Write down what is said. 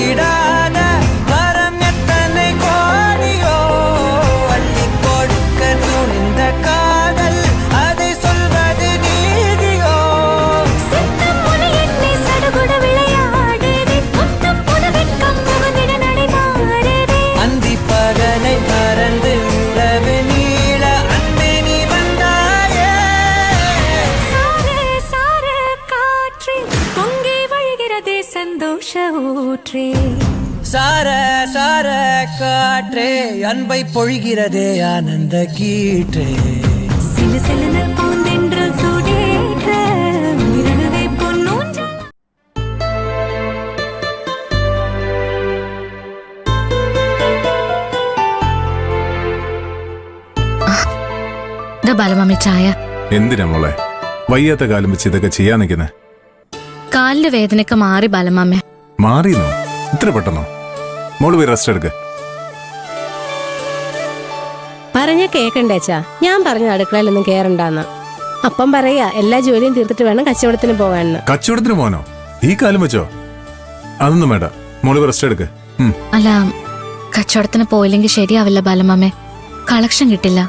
விடாத வரம் எத்தனை கோடியோ அள்ளி கொடுக்க துணிந்த காதல் அதை சொல்வது நீதியோ சித்தம் முனை எண்ணி சடுகுட விளையாடுதே முத்தம் புது வெட்கம் முகந்திட நடைமாறுதே அந்தி பகலை மறந்து உறவு நீள அன்பே நீ வந்தாயே சாரே சாரே காற்றே பொங்கி வழிகிறதே சந்தோஷ ஊற்றே சார சார காற்றே அன்பை பொழிகிறதே ஆனந்த கீற்றே சிலு சிலுன பூந்தென்றல் சூடேற்ற உயிரணுவே பொன்னூஞ்சல் ബാലമാമി ചായ. എന്തിനാ മോളെ വയ്യാത്ത കാലം വെച്ച് ഇതൊക്കെ ചെയ്യാൻ നിൽക്കുന്നേ? കാലിന്റെ വേദനയൊക്കെ മാറി ബാലമാമേ. മാറിയെന്നോ? ഇത്ര പെട്ടെന്നോ? മോള് പോയി റെസ്റ്റ് എടുക്ക. പറഞ്ഞ കേക്കണ്ടേച്ചാ, ഞാൻ പറഞ്ഞു അടുക്കളയിലൊന്നും കേറണ്ടെന്ന്. അപ്പം പറയാ എല്ലാ ജോലിയും തീർത്തിട്ട് വേണം കച്ചവടത്തിന് പോകാനെന്ന്. കച്ചവടത്തിന് പോകാനോ? ഈ കാലം വെച്ചോ? അതൊന്നും വേണ്ട, മോള് പോയി റെസ്റ്റ് എടുക്ക. അല്ല, കച്ചവടത്തിന് പോയില്ലെങ്കിൽ ശരിയാവില്ല ബാലമാമേ. കളക്ഷൻ കിട്ടില്ല.